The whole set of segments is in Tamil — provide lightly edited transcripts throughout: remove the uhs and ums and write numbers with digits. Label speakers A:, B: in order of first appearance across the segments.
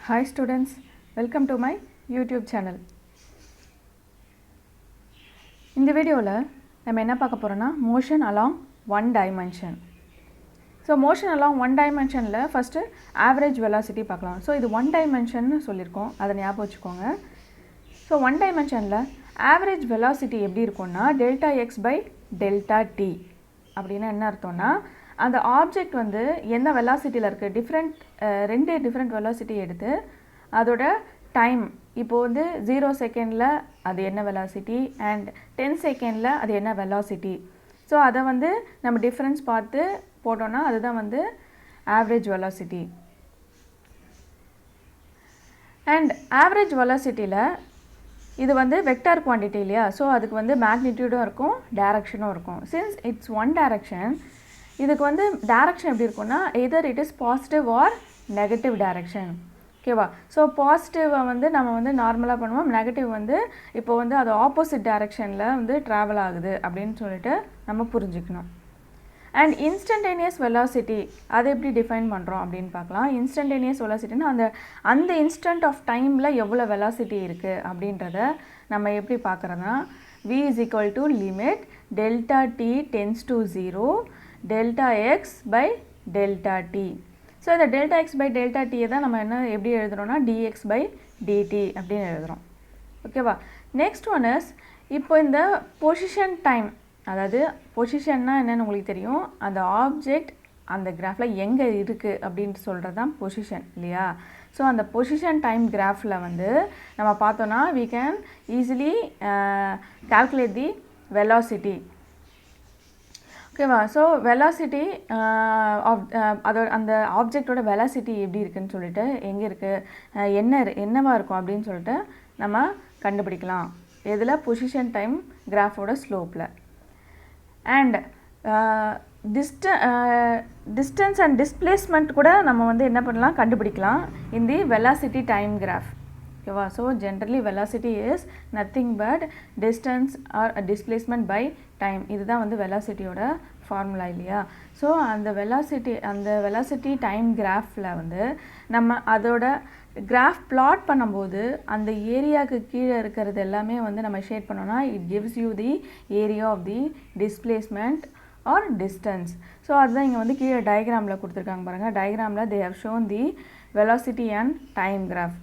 A: Hi students, welcome to my YouTube channel. இந்த வீடியோவில் நம்ம என்ன பார்க்க போகிறோன்னா motion along one dimension. So motion along one dimensionல ஃபஸ்ட்டு average velocity பார்க்கலாம். ஸோ இது one dimension சொல்லியிருக்கோம், அதை ஞாபகம் வச்சுக்கோங்க. ஸோ one dimensionல average velocity எப்படி இருக்கும்னா delta x by delta t அப்படின்னா என்ன அர்த்தம்னா அந்த ஆப்ஜெக்ட் வந்து என்ன வெலாசிட்டியில் இருக்குது ரெண்டு டிஃப்ரெண்ட் வெலாசிட்டி எடுத்து அதோட டைம் இப்போ வந்து 0 செகண்டில் அது என்ன வெலாசிட்டி அண்ட் 10 செகண்டில் அது என்ன வெலாசிட்டி, ஸோ அதை வந்து நம்ம டிஃப்ரென்ஸ் பார்த்து போட்டோன்னா அதுதான் வந்து ஆவரேஜ் வெலாசிட்டி. அண்ட் ஆவரேஜ் வெலாசிட்டியில் இது வந்து வெக்டார் குவான்டிட்டி இல்லையா, ஸோ அதுக்கு வந்து மேக்னிடியூடும் இருக்கும் டைரக்ஷனும் இருக்கும். சின்ஸ் இட்ஸ் ஒன் டைரக்ஷன், இதுக்கு வந்து டைரக்ஷன் எப்படி இருக்கும்னா எதர் it is positive or negative direction. ஓகேவா? ஸோ பாசிட்டிவை வந்து நம்ம வந்து நார்மலாக பண்ணுவோம், நெகட்டிவ் வந்து இப்போ வந்து அது ஆப்போசிட் டைரக்ஷனில் வந்து ட்ராவல் ஆகுது அப்படின்னு சொல்லிட்டு நம்ம புரிஞ்சுக்கணும். அண்ட் இன்ஸ்டன்டேனியஸ் வெலாசிட்டி அதை எப்படி டிஃபைன் பண்ணுறோம் அப்படின்னு பார்க்கலாம். இன்ஸ்டன்டேனியஸ் வெலாசிட்டின்னா அந்த இன்ஸ்டன்ட் ஆஃப் டைமில் எவ்வளோ வெலாசிட்டி இருக்குது அப்படின்றத நம்ம எப்படி பார்க்குறோன்னா v is equal to limit delta t tends to 0 delta x by delta t. So இந்த delta x by delta t தான் நம்ம என்ன எப்படி எழுதுகிறோன்னா dx by dt அப்படின்னு எழுதுகிறோம். ஓகேவா? நெக்ஸ்ட் ஒன் இஸ் இப்போ இந்த பொசிஷன் டைம், அதாவது பொசிஷன்னா என்னென்னு உங்களுக்கு தெரியும், அந்த ஆப்ஜெக்ட் அந்த கிராஃபில் எங்கே இருக்குது அப்படின்ட்டு சொல்கிறது தான் பொசிஷன் இல்லையா. ஸோ அந்த பொசிஷன் டைம் கிராஃபில் வந்து நம்ம பார்த்தோன்னா we can easily calculate the velocity. ஓகேவா? ஸோ வெலாசிட்டி அதோட அந்த ஆப்ஜெக்டோட வெலாசிட்டி எப்படி இருக்குதுன்னு சொல்லிட்டு எங்கே இருக்குது என்னவாக இருக்கும் அப்படின்னு சொல்லிட்டு நம்ம கண்டுபிடிக்கலாம். இதில் பொசிஷன் டைம் கிராஃபோட ஸ்லோப்பில். அண்ட் டிஸ்டன்ஸ் அண்ட் டிஸ்பிளேஸ்மெண்ட் கூட நம்ம வந்து என்ன பண்ணலாம் கண்டுபிடிக்கலாம் in the velocity time graph. ஓகேவா? So generally velocity is nothing but distance or displacement by time. இதுதான் வந்து வெலாசிட்டியோட ஃபார்முலா இல்லையா. ஸோ அந்த வெலாசிட்டி டைம் கிராஃபில் வந்து நம்ம அதோட கிராஃப் பிளாட் பண்ணும்போது அந்த ஏரியாவுக்கு கீழே இருக்கிறது எல்லாமே வந்து நம்ம ஷேட் பண்ணோன்னா it gives you the area of the displacement or distance. So அதுதான் இங்கே வந்து கீழே டயக்ராமில் கொடுத்துருக்காங்க பாருங்கள். டயக்ராமில் they have shown the velocity and time graph.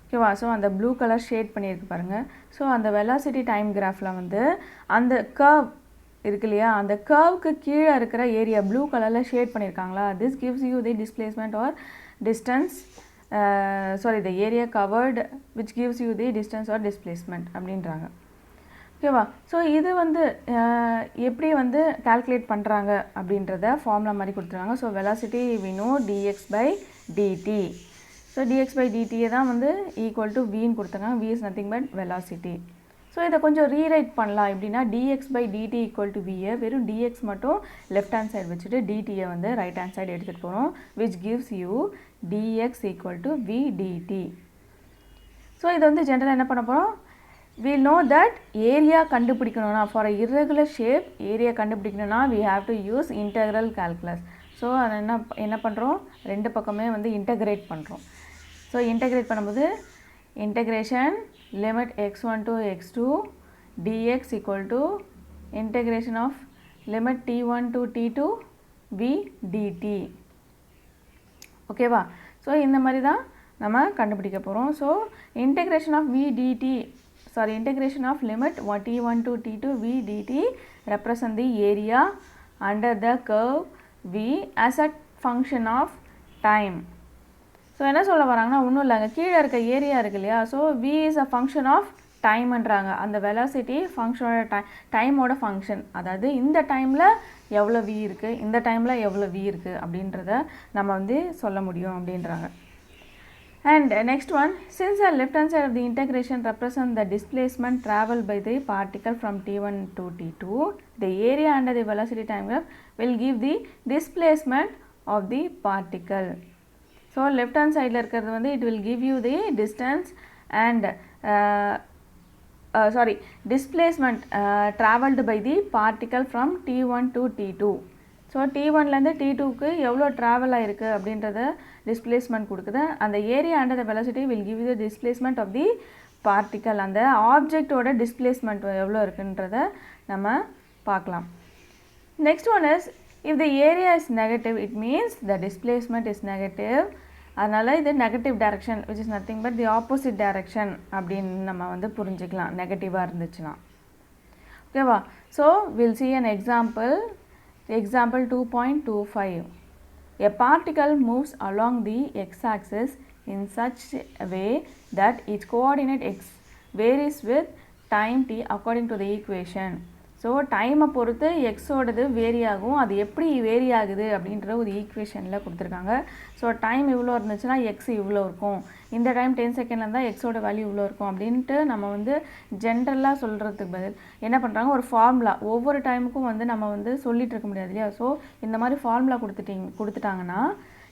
A: ஓகேவா? ஸோ அந்த ப்ளூ கலர் ஷேட் பண்ணியிருக்கு பாருங்கள். ஸோ அந்த வெலாசிட்டி டைம் கிராஃபில் வந்து அந்த கர்வ் இருக்கு இல்லையா, அந்த கர்வுக்கு கீழே இருக்கிற ஏரியா ப்ளூ கலரில் ஷேட் பண்ணியிருக்காங்களா, this gives you the displacement or distance the area covered which gives you the distance or displacement அப்படின்றாங்க. ஓகேவா? ஸோ இது வந்து எப்படி வந்து கால்குலேட் பண்ணுறாங்க அப்படின்றத ஃபார்முலா மாதிரி கொடுத்துருக்காங்க. So velocity we know dx by dt. So dx by dt தான் வந்து ஈக்குவல் டு வின்னு கொடுத்துருக்காங்க. v is nothing but velocity. So இதை கொஞ்சம் ரீரைட் பண்ணலாம் எப்படின்னா dx by dt equal to வியை வெறும் dx மட்டும் லெஃப்ட் ஹேண்ட் சைடு வச்சுட்டு dtயை வந்து ரைட் ஹேண்ட் சைடு எடுத்துகிட்டு போகிறோம், which gives you dx equal to v dt. So இது வந்து ஜென்ரலாக என்ன பண்ண போகிறோம், we'll know that ஏரியா கண்டுபிடிக்கணும்னா for a irregular shape area கண்டுபிடிக்கணும்னா we have to use integral calculus. So அதை என்ன பண்ணுறோம், ரெண்டு பக்கமே வந்து இன்டகிரேட் பண்ணுறோம். ஸோ இன்டகிரேட் பண்ணும்போது integration limit x1 to x2 dx equal to integration of limit t1 to t2 v dt. ஓகேவா? ஸோ இந்த மாதிரி தான் நம்ம கண்டுபிடிக்க போகிறோம். So integration of limit t1 to t2 v dt represent the area under the curve v as a function of time. So என்ன சொல்ல வராங்கன்னா ஒன்றும் இல்லைங்க, கீழே இருக்க ஏரியா இருக்கு இல்லையா, so v is a function of டைம்ன்றாங்க. அந்த வெலாசிட்டி ஃபங்க்ஷனோட டைமோட ஃபங்க்ஷன், அதாவது இந்த டைமில் எவ்வளோ v இருக்குது இந்த டைமில் எவ்வளோ v இருக்குது அப்படின்றத நம்ம வந்து சொல்ல முடியும் அப்படின்றாங்க. And next one, since the left hand side of the integration represents the displacement traveled by the particle from t1 to t2, the area under the velocity time graph will give the displacement of the particle. So left hand side இருக்கிறது வந்து it will give you the distance and displacement traveled by the particle from t1 to t2. So T1லேருந்து T2க்கு எவ்வளோ ட்ராவல் ஆகிருக்கு அப்படின்றத டிஸ்பிளேஸ்மெண்ட் கொடுக்குது. அந்த area under the velocity will give the displacement of the particle. அந்த ஆப்ஜெக்டோட டிஸ்பிளேஸ்மெண்ட் எவ்வளோ இருக்குன்றத நம்ம பார்க்கலாம். Next one is if the area is negative it means the displacement is negative. அதனால் இது negative direction which is nothing but the opposite direction அப்படின்னு நம்ம வந்து புரிஞ்சுக்கலாம் நெகட்டிவாக இருந்துச்சுன்னா. ஓகேவா? So will see an example 2.25. A particle moves along the x-axis in such a way that its coordinate x varies with time t according to the equation. So டைமை பொறுத்து எக்ஸோடது வேரி ஆகும். அது எப்படி வேரி ஆகுது அப்படின்ற ஒரு ஈக்குவேஷனில் கொடுத்துருக்காங்க. ஸோ டைம் இவ்வளோ இருந்துச்சுன்னா எக்ஸ் இவ்வளோ இருக்கும், இந்த டைம் 10 செகண்டில் இருந்தால் எக்ஸோட வேல்யூ இவ்வளோ இருக்கும் அப்படின்ட்டு நம்ம வந்து ஜென்ரலாக சொல்கிறதுக்கு பதில் என்ன பண்ணுறாங்க, ஒரு ஃபார்முலா ஒவ்வொரு டைமுக்கும் வந்து நம்ம வந்து சொல்லிகிட்டு இருக்க முடியாது இல்லையா. ஸோ இந்த மாதிரி ஃபார்முலா கொடுத்துட்டாங்கன்னா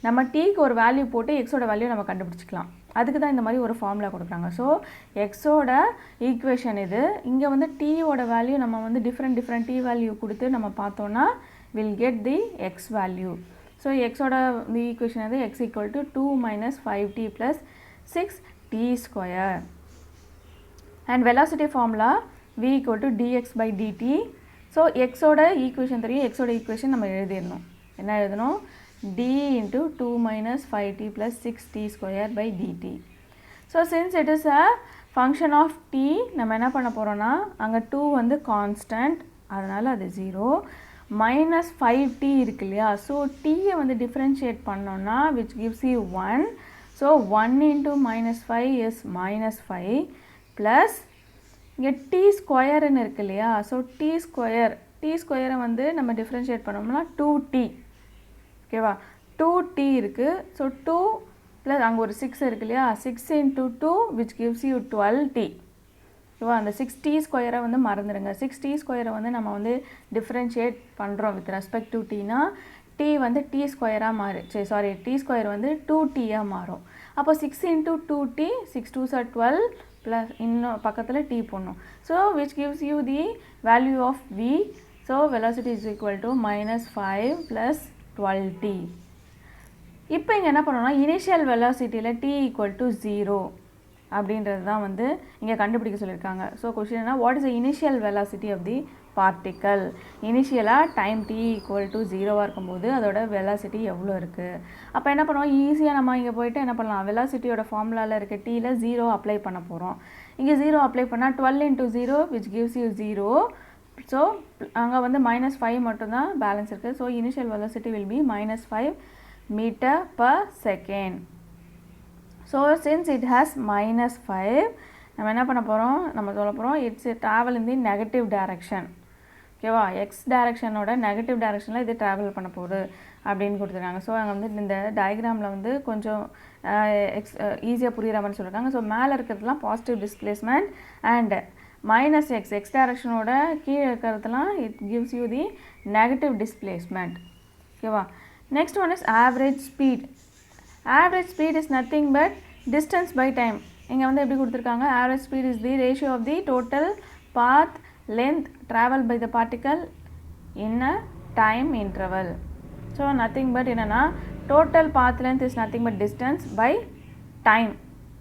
A: நம்ம டீக்கு ஒரு வேல்யூ போட்டு எக்ஸோட வேல்யூ நம்ம கண்டுபிடிச்சிக்கலாம். அதுக்கு தான் இந்த மாதிரி ஒரு ஃபார்முலா கொடுக்குறாங்க. ஸோ எக்ஸோட ஈக்குவேஷன் இது. இங்கே வந்து டீயோட வேல்யூ நம்ம வந்து டிஃப்ரெண்ட் டி வேல்யூ கொடுத்து நம்ம பார்த்தோன்னா will get the X value. So எக்ஸோட தி ஈக்குவேஷன் இது X equal to 2 - 5t + 6t². And velocity formula v = dx/dt. So எக்ஸோட ஈக்குவேஷன் தெரியும், எக்ஸோட ஈக்குவேஷன் நம்ம எழுதிடணும். என்ன எழுதணும்? d into 2 - 5t + 6t²/dt. So since it is a function of t, நம்ம என்ன பண்ண போகிறோன்னா அங்கே 2 வந்து கான்ஸ்டன்ட், அதனால் அது 0. -5t இருக்கு இல்லையா. ஸோ டீயை வந்து டிஃப்ரென்ஷியேட் பண்ணோன்னா which gives you 1. So 1 × -5 is -5 plus இங்கே t² இருக்கு இல்லையா. ஸோ t² வந்து நம்ம டிஃப்ரென்ஷியேட் பண்ணோம்னா 2t. ஓகேவா? 2t இருக்குது. ஸோ 2 ப்ளஸ் அங்கே ஒரு 6 இருக்கு இல்லையா. 6 × 2 which gives you 12t. ஓகேவா? அந்த 6t² வந்து மறந்துடுங்க. 6t² வந்து நம்ம வந்து டிஃப்ரென்ஷியேட் பண்ணுறோம் வித் ரெஸ்பெக்ட் டு டீனா t வந்து t² மாறு t² வந்து 2tயாக மாறும். அப்போ 6 × 2t 6 2s are 12 ப்ளஸ் இன்னும் பக்கத்தில் t போடணும். So which gives you the value of v. So velocity is equal to -5 + 12t. இப்போ இங்கே என்ன பண்ணோம்னா இனிஷியல் வெலாசிட்டியில் t = 0 அப்படின்றது தான் வந்து இங்கே கண்டுபிடிக்க சொல்லியிருக்காங்க. ஸோ கொஸ்டின் என்ன, what is the initial velocity of the particle? இனிஷியலாக டைம் t = 0 இருக்கும்போது அதோட வெலாசிட்டி எவ்வளோ இருக்குது? அப்போ என்ன பண்ணுவோம், ஈஸியாக நம்ம இங்கே போய்ட்டு என்ன பண்ணலாம், வெலாசிட்டியோட ஃபார்முலாவில் இருக்க டீயில் 0 அப்ளை பண்ண போகிறோம். இங்கே 0 அப்ளை பண்ணால் 12 × 0 which gives you 0. ஸோ அங்கே வந்து -5 மட்டும்தான் பேலன்ஸ் இருக்குது. So initial velocity will B -5 m/s. So since it has -5 நம்ம என்ன பண்ண போகிறோம், நம்ம சொல்ல போகிறோம் it's travel in the negative direction. ஓகேவா? எக்ஸ் டைரக்ஷனோட நெகட்டிவ் டைரக்ஷனில் இது ட்ராவல் பண்ண போகுது அப்படின்னு கொடுத்துருக்காங்க. ஸோ அங்கே வந்து இந்த டயக்ராமில் வந்து கொஞ்சம் ஈஸியாக புரிகிற மாதிரி சொல்லியிருக்காங்க. ஸோ மேலே இருக்கிறதுலாம் positive displacement and -x X டைரக்ஷனோட கீழே இருக்கிறதுலாம் it gives you the negative displacement. ஓகேவா? Next one is average speed. Average speed is nothing but distance by time. இங்கே வந்து எப்படி கொடுத்துருக்காங்க, average speed is the ratio of the total path length travel by the particle in a time interval. So nothing but என்னென்னா total path length is nothing but distance by time.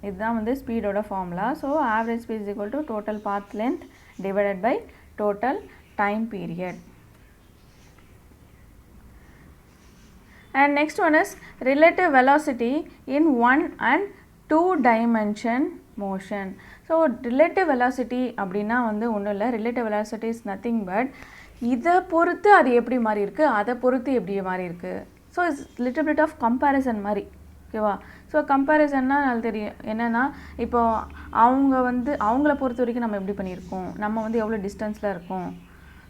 A: இதுதான் வந்து ஸ்பீடோட formula. So average speed is equal to total path length divided by total time period. And next one is relative velocity in 1 and 2 dimension motion. So relative velocity அப்படின்னா வந்து ஒன்றும் இல்லை, relative velocity is nothing but இதை பொறுத்து அது எப்படி மாறி இருக்குது, அதை பொறுத்து எப்படி மாறி இருக்குது. So it's little bit of comparison மாதிரி. ஓகேவா? ஸோ கம்பேரிசன்னா அது தெரியும் என்னென்னா, இப்போ அவங்க வந்து அவங்கள பொறுத்த வரைக்கும் நம்ம எப்படி பண்ணியிருக்கோம், நம்ம வந்து எவ்வளோ டிஸ்டன்ஸில் இருக்கோம்.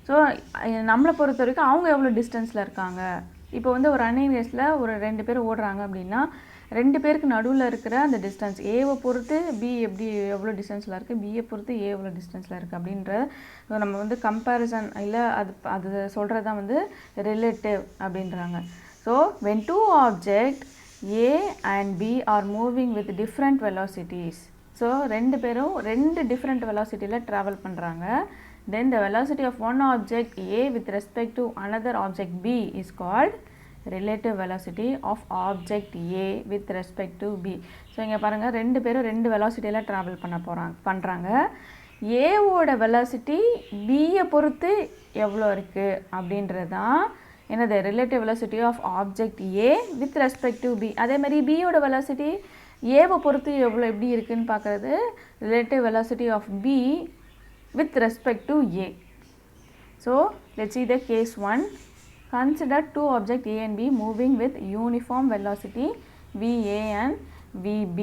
A: ஸோ நம்மளை பொறுத்த வரைக்கும் அவங்க எவ்வளோ டிஸ்டன்ஸில் இருக்காங்க. இப்போ வந்து ஒரு ரன்னிங் ரேஸில் ஒரு 2 பேர் ஓடுறாங்க அப்படின்னா 2 பேருக்கு நடுவில் இருக்கிற அந்த டிஸ்டன்ஸ் ஏவை பொறுத்து பி எவ்வளோ டிஸ்டன்ஸில் இருக்குது, பியை பொறுத்து ஏ எவ்வளோ டிஸ்டன்ஸில் இருக்குது அப்படின்ற நம்ம வந்து கம்பேரிசன் இல்லை அது சொல்கிறது தான் வந்து ரிலேட்டிவ் அப்படின்றாங்க. So when 2 objects A and B are moving with different velocities. So 2 பேரும் 2 டிஃப்ரெண்ட் வெலாசிட்டியில் ட்ராவல் பண்ணுறாங்க. then the velocity of one object A with respect to another object B is called relative velocity of object A with respect to B. So இங்கே பாருங்கள் ரெண்டு பேரும் ரெண்டு வெலாசிட்டியில் ட்ராவல் பண்ணுறாங்க. ஏவோட வெலாசிட்டி பியை பொறுத்து எவ்வளோ இருக்குது அப்படின்றது தான் என்னது relative velocity of object A with respect to B. அதேமாதிரி பியோட வெலாசிட்டி ஏவை பொறுத்து எவ்வளோ எப்படி இருக்குதுன்னு பார்க்குறது relative velocity of B with respect to A. So let's see the case 1. Consider two objects A and B moving with uniform velocity VA and VB.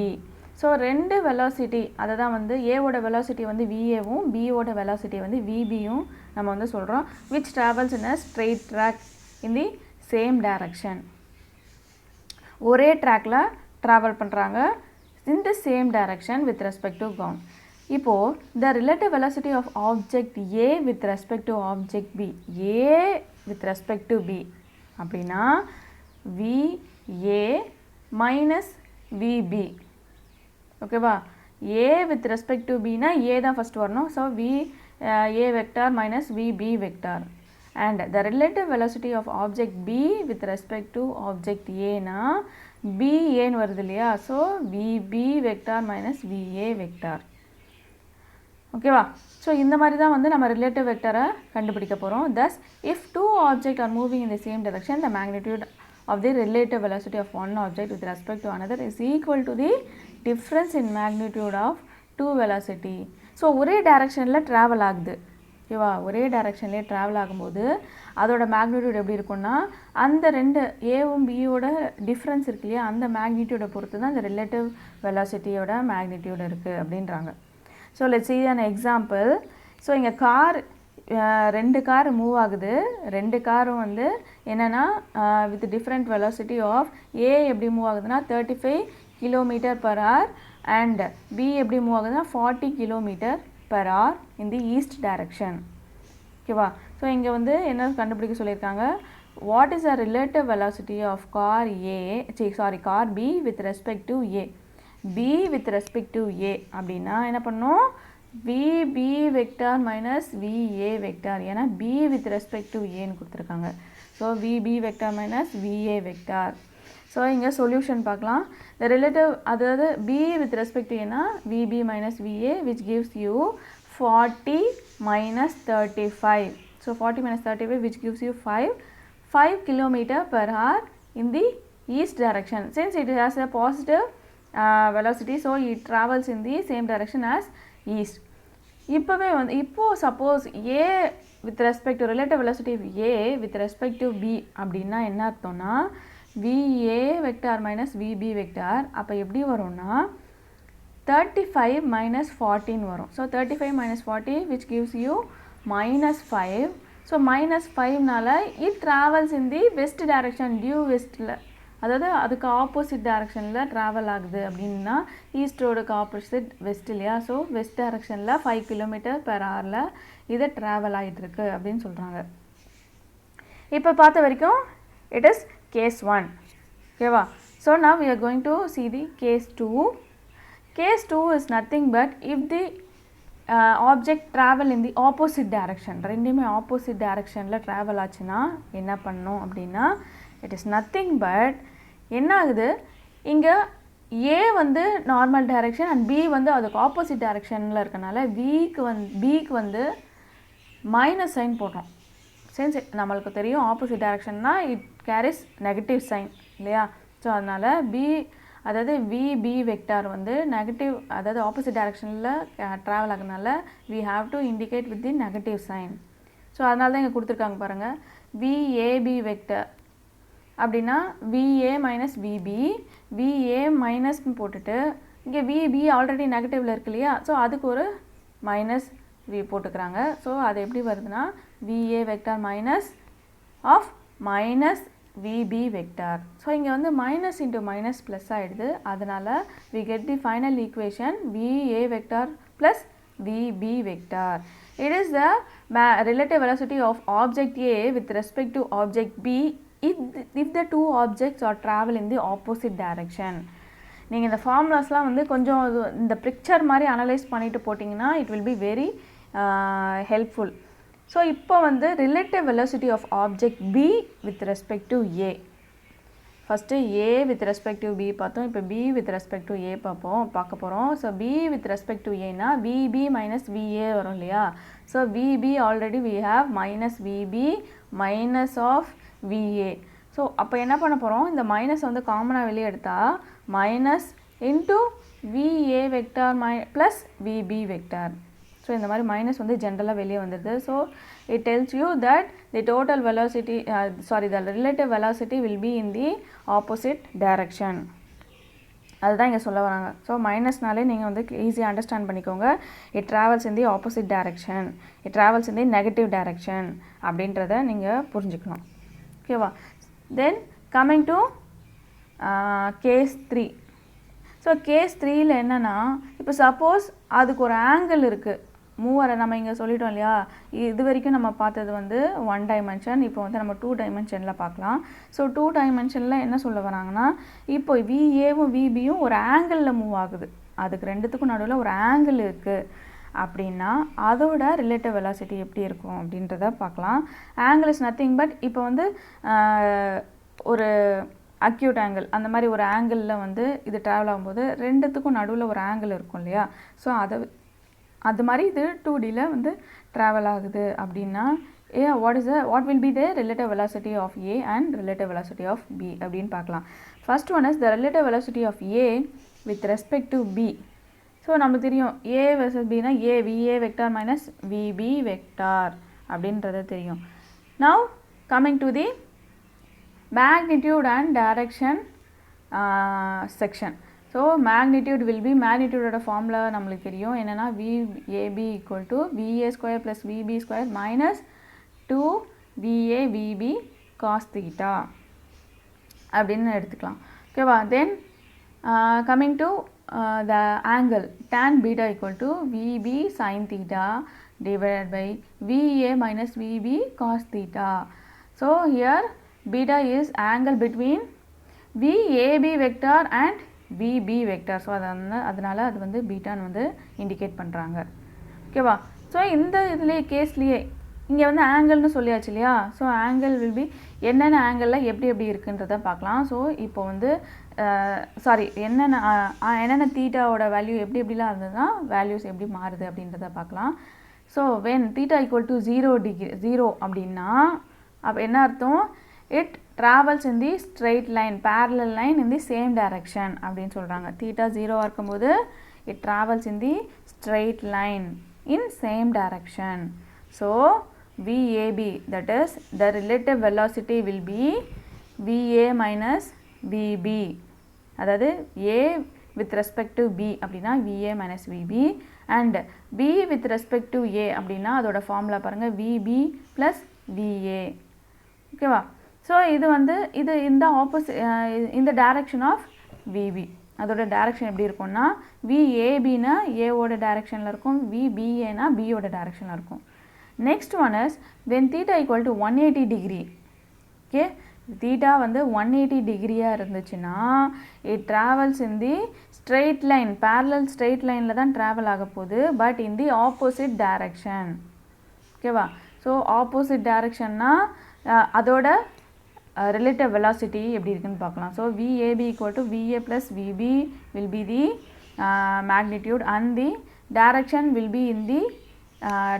A: So ரெண்டு velocity அதுதான் வந்து A ஓட velocity வந்து VAவும் B ஓட velocity வந்து VBயும் நம்ம வந்து சொல்கிறோம் which travels in a straight track in the same direction. ஒரே ட்ராக்ல ட்ராவல் பண்ணுறாங்க in the same direction with respect to ground. இப்போது the relative velocity of object A with respect to object B, A with respect to B அப்படின்னா VA minus VB. ஓகேவா, A with respect to B னா A தான் ஃபஸ்ட் வரணும். So A vector minus VB vector. And the relative velocity of object B with respect to object A னா B ஏன்னு வருது இல்லையா, so VB vector minus VA vector. ஓகேவா, ஸோ இந்த மாதிரி தான் வந்து நம்ம ரிலேட்டிவ் வெக்டரை கண்டுபிடிக்க போகிறோம். thus if two objects are moving in the same direction, the magnitude of the relative velocity of one object with respect to another is equal to the difference in magnitude of two velocity. So ஒரே டைரக்ஷனில் ட்ராவல் ஆகுது. ஓகேவா, ஒரே டைரக்ஷன்லேயே ட்ராவல் ஆகும்போது அதோட மேக்னிடியூட் எப்படி இருக்குன்னா அந்த ரெண்டு ஏவும் பியோட டிஃப்ரென்ஸ் இருக்கு இல்லையா, அந்த மேக்னிடியூடை பொறுத்து தான் இந்த ரிலேட்டிவ் வெலாசிட்டியோட மேக்னிடியூட் இருக்குது அப்படின்றாங்க. So let's see an example. So இங்கே கார் ரெண்டு கார் மூவ் ஆகுது. ரெண்டு காரும் வந்து என்னென்னா வித் டிஃப்ரெண்ட் வெலாசிட்டி ஆஃப் ஏ எப்படி மூவ் ஆகுதுன்னா 35 km/h அண்ட் பி எப்படி மூவ் ஆகுதுன்னா 40 km/h in the east direction. ஓகேவா, ஸோ இங்கே வந்து என்ன கண்டுபிடிக்க சொல்லியிருக்காங்க, what is a relative velocity of car car B with respect to A. B with respect to A அப்படின்னா என்ன பண்ணோம், VB vector minus VA vector. ஏன்னா B with respect to A ன்னு கொடுத்துருக்காங்க. So VB vector minus VA vector. So இங்கே சொல்யூஷன் பார்க்கலாம். the relative அதாவது B with respect to ஏன்னா VB minus VA which gives you 40 minus 35. So 40 minus 35 which gives you 5 km/h in the east direction. Since it has a positive velocity, so it travels in the same direction as east. இப்போவே வந்து இப்போது suppose A with respect to relative velocity of A with respect to B அப்படின்னா என்ன அர்த்தம்னா VA vector minus VB vector. அப்போ எப்படி வரும்னா 35 minus 14 வரும். So 35 minus 40 which gives you minus 5. So minus 5னால it travels in the west direction, due westல, அதாவது அதுக்கு ஆப்போசிட் டைரக்ஷனில் ட்ராவல் ஆகுது அப்படின்னா ஈஸ்டோடுக்கு ஆப்போசிட் வெஸ்ட் இல்லையா, ஸோ வெஸ்ட் டைரக்ஷனில் 5 km/h இதை ட்ராவல் ஆகிட்டுருக்கு அப்படின்னு சொல்கிறாங்க. இப்போ பார்த்த வரைக்கும் இட் இஸ் கேஸ் 1. ஓகேவா, so now we are going to see the case 2. Case 2 is nothing but if the object travel in the opposite direction. ரெண்டுமே ஆப்போசிட் டைரக்ஷனில் ட்ராவல் ஆச்சுன்னா என்ன பண்ணணும் அப்படின்னா it is nothing but என்ன ஆகுது, இங்கே A வந்து நார்மல் டைரக்ஷன் அண்ட் B வந்து அதுக்கு ஆப்போசிட் டைரக்ஷனில் இருக்கனால பிக்கு வந்து மைனஸ் சைன் போடுறோம். சின்ஸ் நம்மளுக்கு தெரியும் ஆப்போசிட் டைரக்ஷன்னா இட் கேரிஸ் நெகட்டிவ் சைன் இல்லையா, ஸோ அதனால் அதாவது VB வெக்டார் வந்து நெகட்டிவ், அதாவது ஆப்போசிட் டைரக்ஷனில் ட்ராவல் ஆகுறதுனால we have to indicate with the negative sign. So அதனால தான் இங்கே கொடுத்துருக்காங்க பாருங்கள், VAB வெக்டர் அப்படின்னா VA minus VB, VA மைனஸ்னு போட்டுட்டு இங்கே VB ஆல்ரெடி நெகட்டிவில் இருக்கு இல்லையா, ஸோ அதுக்கு ஒரு மைனஸ் V போட்டுக்கிறாங்க. ஸோ அது எப்படி வருதுன்னா VA vector minus of minus VB vector. So இங்கே வந்து மைனஸ் இன்ட்டு மைனஸ் ப்ளஸ் ஆகிடுது. அதனால் we get the final equation VA vector plus VB vector. It is the relative velocity of object A with respect to object B if the two objects are travel in the opposite direction. நீங்கள் இந்த ஃபார்முலாஸ்லாம் வந்து கொஞ்சம் இந்த பிக்சர் மாதிரி அனலைஸ் பண்ணிட்டு போட்டிங்கன்னா it will be very helpful. So இப்போ வந்து relative velocity of object B with respect to A. First A with respect to B பார்த்தோம். இப்போ B with respect to A பார்க்க போகிறோம். So B with respect to ஏனா விபி மைனஸ் விஏ வரும் இல்லையா. So VB already we have minus VB minus of VA. So அப்போ என்ன பண்ண போகிறோம், இந்த மைனஸ் வந்து காமனாக வெளியே எடுத்தால் minus into VA vector plus VB vector. So இந்த மாதிரி மைனஸ் வந்து ஜென்ரலாக வெளியே வந்துடுது. So it tells you that the total velocity the relative velocity will be in the opposite direction. அதுதான் இங்கே சொல்ல வராங்க. ஸோ மைனஸ்னாலே நீங்கள் வந்து ஈஸியாக அண்டர்ஸ்டாண்ட் பண்ணிக்கோங்க. It travels in the opposite direction, it travels in the negative direction அப்படின்றத நீங்கள் புரிஞ்சுக்கணும். ஓகேவா. Then coming to case 3. So case 3ல் என்னென்னா, இப்போ சப்போஸ் அதுக்கு ஒரு ஆங்கிள் இருக்குது, மூவரை நம்ம இங்கே சொல்லிட்டோம் இல்லையா. இது வரைக்கும் நம்ம பார்த்தது வந்து 1 டைமென்ஷன். இப்போ வந்து நம்ம 2 டைமென்ஷனில் பார்க்கலாம். ஸோ 2 டைமென்ஷனில் என்ன சொல்ல வராங்கன்னா, இப்போ விஏவும் விபியும் ஒரு ஆங்கிளில் மூவ் ஆகுது, அதுக்கு ரெண்டுத்துக்கும் நடுவில் ஒரு ஆங்கிள் இருக்குது அப்படின்னா அதோட ரிலேட்டிவ் வெலாசிட்டி எப்படி இருக்கும் அப்படின்றத பார்க்கலாம். ஆங்கிள் இஸ் நத்திங் பட் இப்போ வந்து ஒரு அக்யூட் ஆங்கிள், அந்த மாதிரி ஒரு ஆங்கிளில் வந்து இது ட்ராவல் ஆகும்போது ரெண்டுத்துக்கும் நடுவில் ஒரு ஆங்கிள் இருக்கும் இல்லையா. ஸோ அது மாதிரி இது 2Dயில் வந்து ட்ராவல் ஆகுது அப்படின்னா what will be the relative velocity of A and relative velocity of B அப்படின்னு பார்க்கலாம். First one is the relative velocity of A with respect to B. So நமக்கு தெரியும் ஏ வெர்சஸ் பினா A VA vector minus VB vector அப்படின்றது தெரியும். Now coming to the magnitude and direction section. So magnitude will be magnitude formula நம்மளுக்கு தெரியும் என்னன்னா VAB equal to VA square plus VB square minus 2 VA VB cos theta அப்படின்னு எடுத்துக்கலாம். ஓகேவா. தென் coming to the angle tan beta equal to VB sin theta divided by VA minus VB cos theta. So here beta is angle between VAB vector and VB vector. So அதனால் அது வந்து பீட்டான்னு வந்து இண்டிகேட் பண்ணுறாங்க. ஓகேவா. ஸோ இந்த இதுலேயே கேஸ்லேயே இங்கே வந்து ஆங்கிள்னு சொல்லியாச்சு இல்லையா. ஸோ ஆங்கிள் வில் பி என்னென்ன ஆங்கிளில் எப்படி எப்படி இருக்குன்றதை பார்க்கலாம். ஸோ இப்போ வந்து என்னென்ன தீட்டாவோட வேல்யூ எப்படி எப்படிலாம் இருந்ததுன்னா வேல்யூஸ் எப்படி மாறுது அப்படின்றத பார்க்கலாம். So when theta equal to 0 அப்படின்னா அப்போ என்ன அர்த்தம், it travels in the straight line, parallel line in the same direction அப்படின்னு சொல்கிறாங்க. தீட்டா 0 இருக்கும்போது it travels in the straight line in same direction. So VAB, that is the relative velocity will be VA minus VB. அதாவது A with respect to B அப்படின்னா VA minus VB and B with respect to A அப்படின்னா அதோட ஃபார்முலா பாருங்கள் VB plus VA. ஓகேவா. ஸோ இது வந்து இது இந்த டைரக்ஷன் ஆஃப் விபி, அதோட டைரக்ஷன் எப்படி இருக்கும்னா விஏபினா ஏவோட டைரக்ஷனில் இருக்கும், விபிஏனா பியோட டைரக்ஷனில் இருக்கும். Next one is when theta equal to 180 degree. Okay. Theta வந்து 180 டிகிரியாக இருந்துச்சுன்னா it travels in the straight line, parallel straight லைனில் தான் ட்ராவல் ஆக போகுது, but in the opposite direction. ஓகேவா. ஸோ ஆப்போசிட் டைரக்ஷன்னா அதோட ரிலேட்டிவ் வெலாசிட்டி எப்படி இருக்குன்னு பார்க்கலாம். So VAB equal to VA plus VB will be the magnitude and the direction will be in the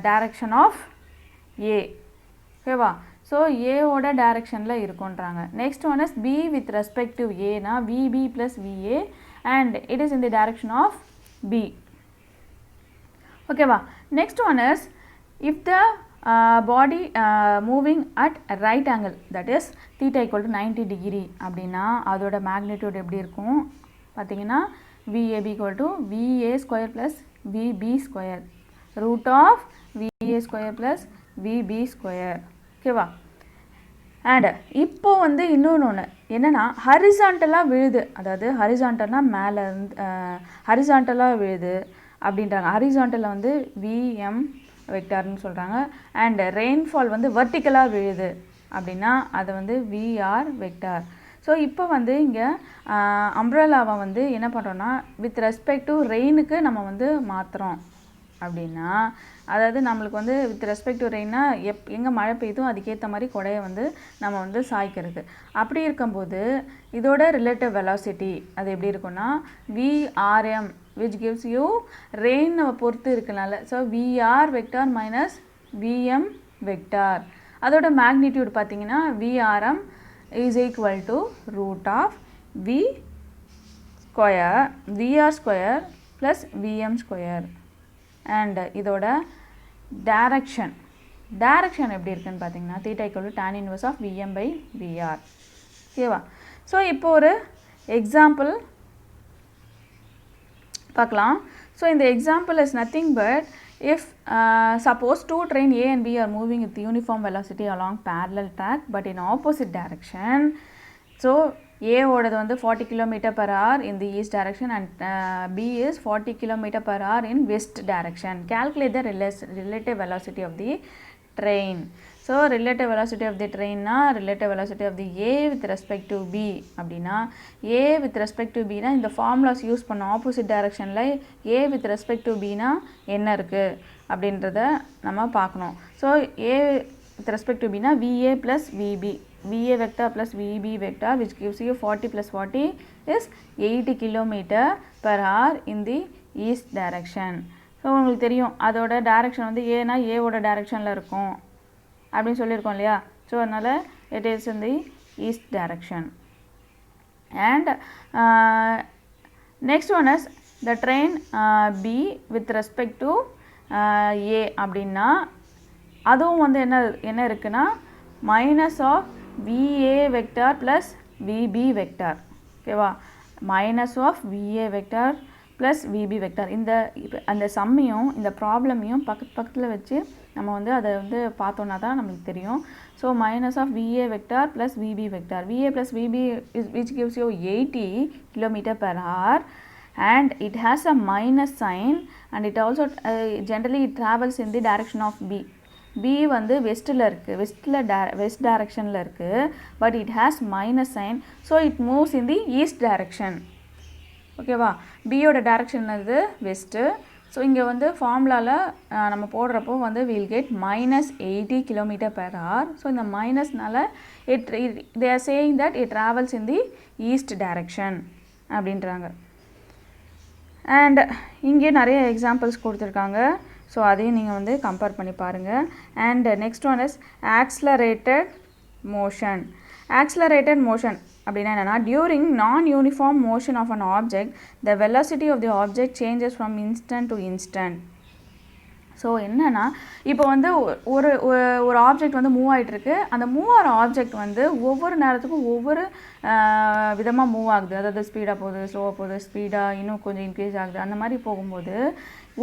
A: direction of A. ஓகேவா. ஸோ ஏவோட டைரக்ஷனில் இருக்குன்றாங்க. Next one is B with respect to Aனா VB plus VA and it is in the direction of B. ஓகேவா. Next one is if the body moving at right angle, that is theta equal to 90 degree அப்படின்னா அதோட மேக்னிடியூட் எப்படி இருக்கும் பார்த்தீங்கன்னா VAB equal to VA square plus VB square root of VA square plus VB square. ஓகேவா. அண்ட் இப்போ வந்து இன்னொன்று என்னென்னா ஹரிசாண்டலாக விழுது, அதாவது ஹரிசாண்டல்னால் மேலே இருந்து ஹரிசாண்டலாக விழுது அப்படின்றாங்க. ஹரிசாண்டலில் வந்து VM வெக்டார்னு சொல்கிறாங்க. அண்ட் ரெயின்ஃபால் வந்து வெர்டிக்கலாக விழுது அப்படின்னா அது வந்து VR வெக்டார். ஸோ இப்போ வந்து இங்கே அம்ப்ரெல்லாவை வந்து என்ன பண்ணுறோன்னா வித் ரெஸ்பெக்ட் டு ரெயினுக்கு நம்ம வந்து மாற்றுறோம். அப்படின்னா அதாவது நம்மளுக்கு வந்து வித் ரெஸ்பெக்ட் டு ரெயின்னா எங்கே மழை பெய்யுதோ அதுக்கேற்ற மாதிரி கொடையை வந்து நம்ம வந்து சாய்க்கிறது. அப்படி இருக்கும்போது இதோட ரிலேட்டிவ் வெலாசிட்டி அது எப்படி இருக்குன்னா VRM which gives you rain பொறுத்து இருக்கனால. So VR vector minus VM vector. அதோட மேக்னிடியூட் பார்த்தீங்கன்னா VRM is equal to root of V square VR square plus VM square. And இதோட டைரக்ஷன் எப்படி இருக்குன்னு பார்த்தீங்கன்னா theta equal to tan inverse of VM by VR. ஓகேவா? ஸோ இப்போ ஒரு எக்ஸாம்பிள் பார்க்கலாம். ஸோ இந்த example is nothing but if suppose two train A and B are moving with uniform velocity along parallel track but in opposite direction. So A ஓடது வந்து 40 km/h in the east direction and B is 40 km/h in west direction. Calculate the relative velocity of the train. So relative velocity of the train na relative velocity of the A with respect to B அப்படினா A with respect to B na இந்த formulas யூஸ் பண்ண opposite directionல A with respect to B na என்ன இருக்கு அப்படின்றத நம்ம பார்க்கணும். So A with respect to B na VA plus VB, VA vector plus VB vector which gives you 40 plus 40 is 80 km/h in the east direction. So உங்களுக்கு தெரியும் அதோட டைரக்ஷன் வந்து ஏன்னா ஏவோட டைரக்ஷனில் இருக்கும் அப்படின்னு சொல்லியிருக்கோம் இல்லையா. ஸோ அதனால் it is in the east direction. And next one is the train B with respect to A அப்படின்னா அதுவும் வந்து என்ன இருக்குன்னா minus of VA vector plus VB vector. ஓகேவா? Minus of VA vector plus VB vector. அந்த சம்மையும் இந்த ப்ராப்ளமையும் பக்கத்தில் வச்சு நம்ம வந்து அதை வந்து பார்த்தோன்னா தான் நம்மளுக்கு தெரியும். So minus of VA vector plus VB vector. VA plus VB which gives you 80 km/h and it has a minus sign and it also generally it travels in the direction of B. B வந்து வெஸ்ட்டில் இருக்குது, வெஸ்ட் டைரக்ஷனில் இருக்குது, but it has minus sign. So it moves in the east direction. ஓகேவா? பியோட டைரக்ஷன் இது வெஸ்ட்டு. ஸோ இங்கே வந்து ஃபார்முலாவில் நம்ம போடுறப்போ வந்து will get minus 80 km/h. So இந்த மைனஸ்னால they are saying that it travels in the east direction அப்படின்றாங்க. அண்ட் இங்கே நிறைய எக்ஸாம்பிள்ஸ் கொடுத்துருக்காங்க. ஸோ அதையும் நீங்கள் வந்து கம்பேர் பண்ணி பாருங்கள். And next one is accelerated motion. Accelerated motion அப்படின்னா என்னென்னா during non uniform motion of an object the velocity of the object changes from instant to instant. So என்னென்னா இப்போ வந்து ஒரு ஆப்ஜெக்ட் வந்து மூவ் ஆகிட்டுருக்கு. அந்த மூவ் ஆகிற ஆப்ஜெக்ட் வந்து ஒவ்வொரு நேரத்துக்கும் ஒவ்வொரு விதமாக மூவ் ஆகுது. அதாவது ஸ்பீடாக போகுது, ஸ்லோவாக போகுது, ஸ்பீடாக இன்னும் கொஞ்சம் இன்க்ரீஸ் ஆகுது. அந்த மாதிரி போகும்போது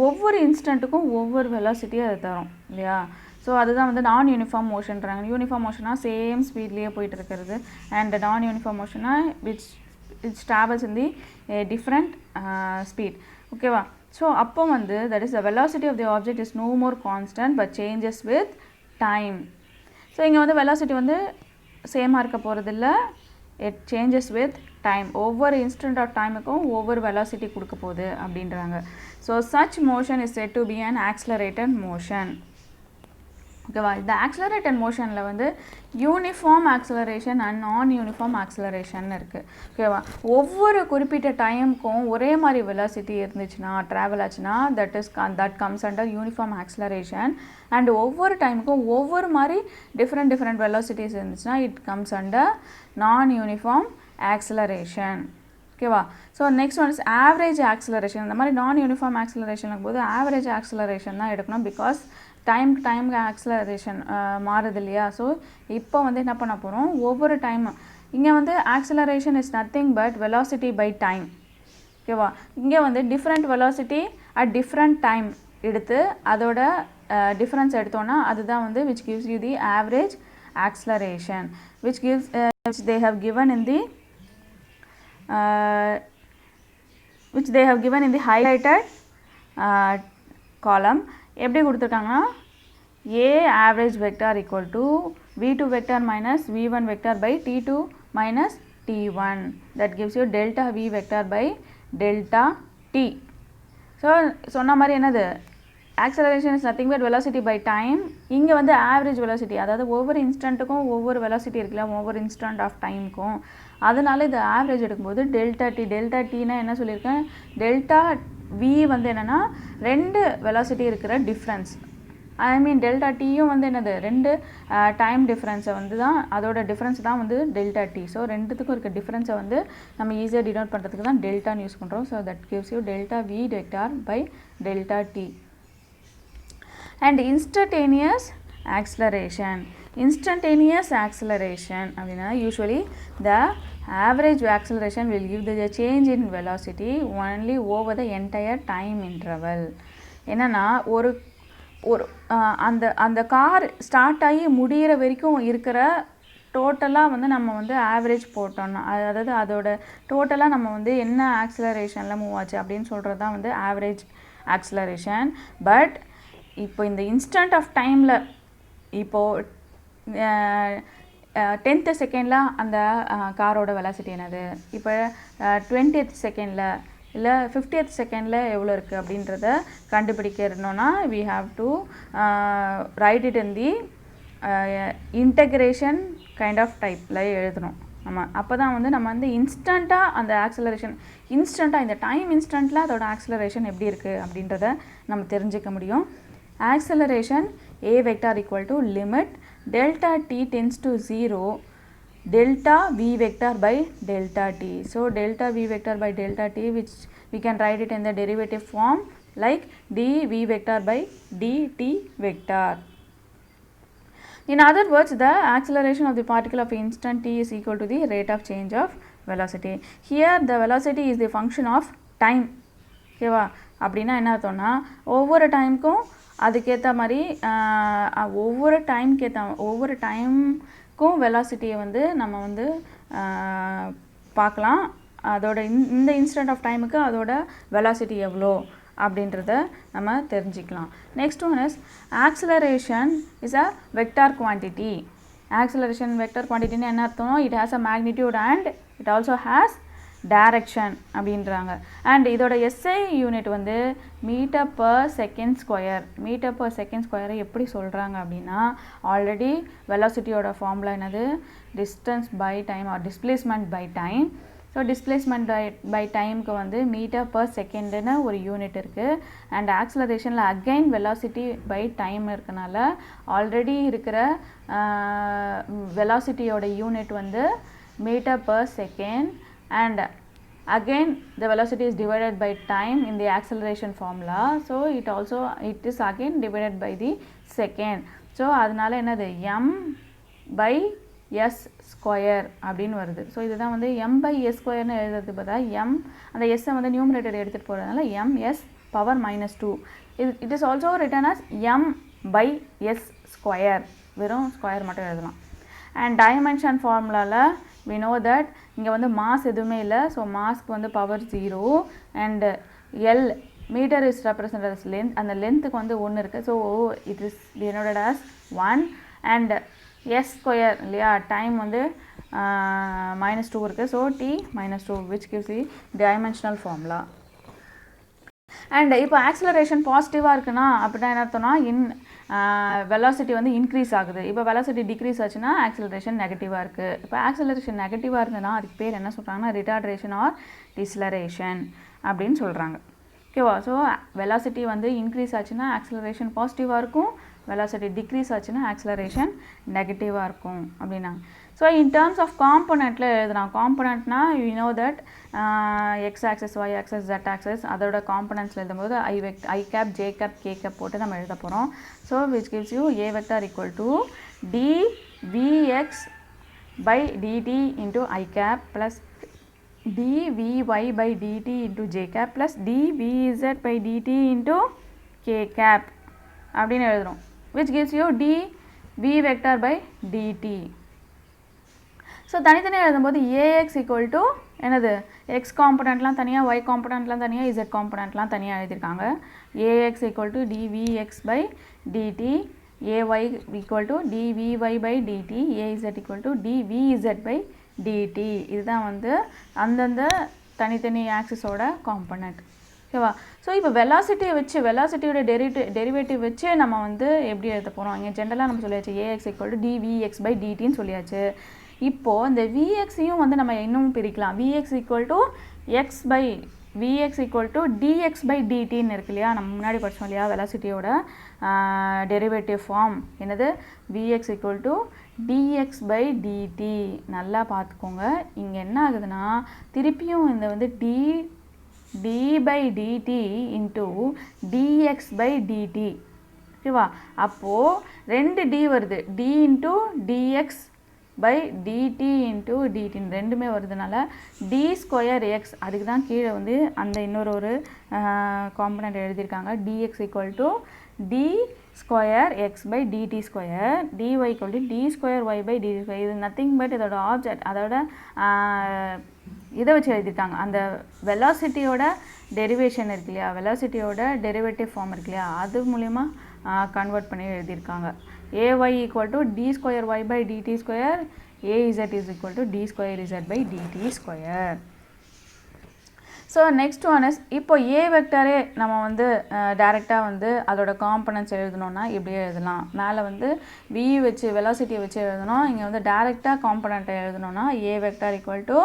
A: ஒவ்வொரு இன்ஸ்டன்ட்டுக்கும் ஒவ்வொரு வெலாசிட்டியும் அது தரும் இல்லையா. ஸோ அதுதான் வந்து நான் யூனிஃபார்ம் மோஷன்றாங்க. யூனிஃபார்ம் மோஷனாக சேம் ஸ்பீட்லேயே போயிட்டு இருக்கிறது. அண்ட் நான் யூனிஃபார்ம் மோஷனாக which travels in the different speed. ஓகேவா? ஸோ அப்போ வந்து that is the velocity of the object is no more constant but changes with time. So இங்கே வந்து வெலாசிட்டி வந்து சேமாக இருக்க போகிறதில்ல, இட் சேஞ்சஸ் வித் டைம். ஒவ்வொரு இன்ஸ்டன்ட் ஆஃப் டைமுக்கும் ஒவ்வொரு வெலாசிட்டி கொடுக்க போகுது அப்படின்றாங்க. So such motion is said to be an ஆக்ஸ்லரேட்டட் motion. ஓகேவா? இந்த ஆக்ஸ்லரேட்டட் மோஷனில் வந்து யூனிஃபார்ம் ஆக்ஸலரேஷன் அண்ட் நான் யூனிஃபார்ம் ஆக்ஸலரேஷன் இருக்குது. ஓகேவா? ஒவ்வொரு குறிப்பிட்ட டைமுக்கும் ஒரே மாதிரி வெலாசிட்டி இருந்துச்சுன்னா ட்ராவல் ஆச்சுன்னா that comes under uniform acceleration. And ஒவ்வொரு டைமுக்கும் ஒவ்வொரு மாதிரி டிஃப்ரெண்ட் வெலாசிட்டிஸ் இருந்துச்சுன்னா இட் கம்ஸ் அண்டர் நான் யூனிஃபார்ம் ஆக்ஸலரேஷன். ஓகேவா? So next one is average acceleration. இந்த மாதிரி நான் யூனிஃபார்ம் ஆக்ஸலரேஷன் போது ஆவரேஜ் ஆக்ஸலரேஷன் தான் எடுக்கணும். பிகாஸ் டைமுக்கு ஆக்ஸலரேஷன் மாறுது இல்லையா. ஸோ இப்போ வந்து என்ன பண்ண போகிறோம், ஒவ்வொரு டைம் இங்கே வந்து acceleration is nothing but velocity by time. ஓகேவா? இங்கே வந்து different velocity at different time எடுத்து அதோட டிஃப்ரென்ஸ் எடுத்தோன்னா அதுதான் வந்து which gives you the average acceleration which they have given in the highlighted column. எப்படி கொடுத்துருக்காங்கன்னா A average vector equal to V2 vector minus V1 vector by T2 minus T1. That gives you delta V vector by delta T. So சொன்ன மாதிரி என்னது acceleration is nothing but velocity by time. இங்கே வந்து ஆவரேஜ் வெலாசிட்டி, அதாவது ஒவ்வொரு இன்ஸ்டண்ட்டுக்கும் ஒவ்வொரு வெலாசிட்டி இருக்குல்ல, ஒவ்வொரு இன்ஸ்டன்ட் ஆஃப் டைமுக்கும். அதனால இது ஆவரேஜ் எடுக்கும்போது டெல்டா டி, டெல்டா டீனா என்ன சொல்லியிருக்கேன், டெல்டா வி வந்து என்னென்னா 2 வெலாசிட்டி இருக்கிற டிஃப்ரென்ஸ். ஐ மீன் டெல்டா டீயும் வந்து என்னது 2 டைம் டிஃப்ரென்ஸை வந்து தான், அதோட டிஃப்ரென்ஸ் தான் வந்து டெல்டா டி. ஸோ ரெண்டுத்துக்கும் இருக்க டிஃப்ரென்ஸை வந்து நம்ம ஈஸியாக டினோட் பண்ணுறதுக்கு தான் டெல்டான்னு யூஸ் பண்ணுறோம். So that gives you delta v vector by delta t. And instantaneous acceleration. Instantaneous acceleration அப்படின்னா usually the average acceleration will give the change in velocity only over the entire time interval. என்னன்னா ஒரு அந்த கார் ஸ்டார்ட் ஆகி முடிகிற வரைக்கும் இருக்கிற டோட்டலாக வந்து நம்ம வந்து ஆவரேஜ் போட்டோம்னா, அதாவது அதோட டோட்டலாக நம்ம வந்து என்ன ஆக்ஸலரேஷனில் மூவ் ஆச்சு அப்படின்னு சொல்கிறது தான் வந்து ஆவரேஜ் ஆக்ஸலரேஷன். பட் இப்போ இந்த இன்ஸ்டன்ட் ஆஃப் டைமில் இப்போது 10th செகண்டில் அந்த காரோட வெலாசிட்டி என்னது, இப்போ 20th செகண்டில் இல்லை 50th செகண்டில் எவ்வளோ இருக்குது அப்படின்றத கண்டுபிடிக்கணும்னா we have to write it in the integration kind of typeல எழுதணும் நம்ம. அப்போ தான் வந்து நம்ம வந்து இன்ஸ்டண்ட்டாக அந்த ஆக்ஸலரேஷன், இன்ஸ்டண்ட்டாக இந்த டைம் இன்ஸ்டண்ட்டில் அதோட ஆக்ஸலரேஷன் எப்படி இருக்குது அப்படின்றத நம்ம தெரிஞ்சிக்க முடியும். Acceleration a vector equal to limit delta t tends to 0 delta v vector by delta t. So delta v vector by delta t, which we can write it in the derivative form like dv vector by dt vector. In other words, the acceleration of the particle of instant t is equal to the rate of change of velocity. Here the velocity is the function of time. ஓகேவா? அப்படின்னா என்ன அர்த்தம்னா ஒவ்வொரு டைமுக்கும் அதுக்கேற்ற மாதிரி ஒவ்வொரு டைமுக்கும் வெலாசிட்டியை வந்து நம்ம வந்து பார்க்கலாம். அதோட இந்த இன்ஸ்டன்ட் ஆஃப் டைமுக்கு அதோட வெலாசிட்டி எவ்வளோ அப்படின்றத நம்ம தெரிஞ்சுக்கலாம். Next one is acceleration is a vector quantity. Acceleration vector குவான்டிட்டின்னு என்ன அர்த்தம், it has a magnitude and it also has direction அப்படின்றாங்க. அண்ட் இதோட எஸ்ஐ யூனிட் வந்து metre per second square. Metre per second ஸ்கொயரை எப்படி சொல்கிறாங்க அப்படின்னா, ஆல்ரெடி வெலாசிட்டியோட ஃபார்முலா என்னது, distance by time or displacement by time. So displacement by டைமுக்கு வந்து மீட்டர் பர் செகண்டுன்னு ஒரு யூனிட் இருக்குது. அண்ட் ஆக்ஸலரேஷனில் அகைன் வெலாசிட்டி பை டைம் இருக்கனால ஆல்ரெடி இருக்கிற வெலாசிட்டியோட யூனிட் வந்து metre per second. And again the velocity is divided by time in the acceleration formula. So it is again divided by the second. So அதனால என்னது m by s ஸ்கொயர் அப்படின்னு வருது. ஸோ இதுதான் வந்து m by s ஸ்கொயர்னு எழுதுறது பார்த்தா m அந்த s வந்து நியூமரேட்டர் எடுத்துகிட்டு போகிறதுனால ms power -2. it is also written as m by s square, வெறும் ஸ்கொயர் மட்டும் எழுதலாம். அண்ட் டைமென்ஷன் ஃபார்முலாவில் we know that இங்கே வந்து மாஸ் எதுவுமே இல்லை. ஸோ மாஸ்க்கு வந்து power 0 and L metre is represent as length. அந்த லென்த்துக்கு வந்து 1 இருக்குது. So it is denoted as 1 and S square இல்லையா, டைம் வந்து -2 இருக்குது. So t -2 which gives the dimensional formula. And இப்போ ஆக்ஸலரேஷன் பாசிட்டிவாக இருக்குன்னா அப்படின்னா என்ன அர்த்தம்னா வெலாசிட்டி வந்து இன்க்ரீஸ் ஆகுது. இப்போ வெலாசிட்டி டிக்ரீஸ் ஆச்சுன்னா ஆக்ஸலரேஷன் நெகட்டிவாக இருக்குது. இப்போ ஆக்ஸலரேஷன் நெகட்டிவாக இருந்ததுன்னா அதுக்கு பேர் என்ன சொல்கிறாங்கன்னா ரிட்டார்டேஷன் ஆர் டிஸ்லரேஷன் அப்படின்னு சொல்கிறாங்க. ஓகேவா? ஸோ வெலாசிட்டி வந்து இன்க்ரீஸ் ஆச்சுன்னா ஆக்ஸலரேஷன் பாசிட்டிவாக இருக்கும், வெலாசிட்டி டிக்ரீஸ் ஆச்சுன்னா ஆக்ஸலரேஷன் நெகட்டிவாக இருக்கும் அப்படின்னாங்க. ஸோ இன் டேர்ம்ஸ் ஆஃப் காம்பனண்ட்டில் எழுதுனா, காம்பனண்ட்னா you know that x axis y axis z axis அதோட காம்பனண்ட்ஸில் எழுதும்போது i cap j cap k cap போட்டு நம்ம எழுத போகிறோம். So which gives you a vector equal to dvx by dt into i cap plus dvy by dt into j cap plus dvz by dt into k cap அப்படின்னு எழுதுறோம். which gives you dv vector by dt. So தனித்தனியாக எழுதும்போது ஏஎக்ஸ் ஈக்குவல் டு என்னது, எக்ஸ் காம்பனண்ட்லாம் தனியாக, ஒய் காம்பனண்ட்லாம் தனியாக, இசட் காம்பனண்ட்லாம் தனியாக எழுதியிருக்காங்க. A x equal to d v x by d t, a y equal to d v y by d t, a z equal to d v z by d t. இதுதான் வந்து அந்தந்த தனித்தனி ஆக்சிஸோட காம்பனண்ட். ஓகேவா. ஸோ இப்போ வெலாசிட்டியை வச்சு வெலாசிட்டியோட டெரிவேட்டிவ் வச்சு நம்ம வந்து எப்படி எழுத போகிறோம். இங்கே ஜென்ரலாக நம்ம சொல்லியாச்சு a x equal to d v x by டிடின்னு சொல்லியாச்சு. இப்போது இந்த விஎக்ஸையும் வந்து நம்ம இன்னும் பிரிக்கலாம். V x equal to x by v x equal to d x by டிடின்னு இருக்கு இல்லையா, நம்ம முன்னாடி படித்தோம் இல்லையா வெலாசிட்டியோட டெரிவேட்டிவ் ஃபார்ம் என்னது, v x equal to d x by d t. நல்லா பார்த்துக்கோங்க, இங்கே என்ன ஆகுதுன்னா திருப்பியும் இந்த வந்து d by d t into d x by d t. ஓகேவா. அப்போது ரெண்டு டி வருது, d into d x by d t into டிடின்னு ரெண்டுமே வருதுனால டி ஸ்கொயர் எக்ஸ், அதுக்கு தான் கீழே வந்து அந்த இன்னொரு காம்பனண்ட் எழுதியிருக்காங்க. DX equal to D square X by DD square, DY equal to D square Y by DD square. இது நத்திங் பட் இதோட ஆப்ஜெக்ட், அதோட இதை வச்சு எழுதியிருக்காங்க. அந்த வெலாசிட்டியோட டெரிவேஷன் இருக்கு இல்லையா, வெலாசிட்டியோட டெரிவேட்டிவ் ஃபார்ம் இருக்கு இல்லையா, அது மூலிமா கன்வெர்ட் பண்ணி எழுதியிருக்காங்க. ay equal to d square y by dt square, az is equal to d square z by dt square. So next one is, இப்போ ஏ வெக்டரே நம்ம வந்து டேரெக்டாக வந்து அதோட காம்பனன்ட்ஸ் எழுதணும்னா இப்படியே எழுதலாம். மேலே வந்து வி வச்சு வெலாசிட்டியை வச்சு எழுதணும், இங்கே வந்து டேரெக்டாக காம்பனண்ட்டை எழுதணும்னா a vector equal to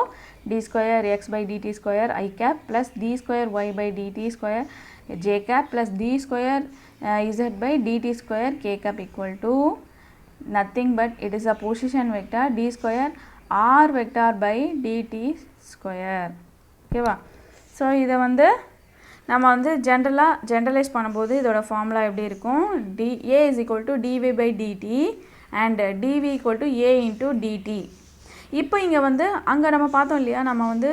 A: D square X by DD square i cap plus d square Y by DD square j cap plus d square z by dt square k cap equal to nothing but it is a position vector d square r vector by dt square. ஓகேவா. ஸோ இதை வந்து நம்ம வந்து ஜென்ரலைஸ் பண்ணும்போது இதோட ஃபார்முலா எப்படி இருக்கும், a is equal to dy by dt and dv equal to a into dt. இப்போ இங்கே வந்து அங்கே நம்ம பார்த்தோம் இல்லையா, நம்ம வந்து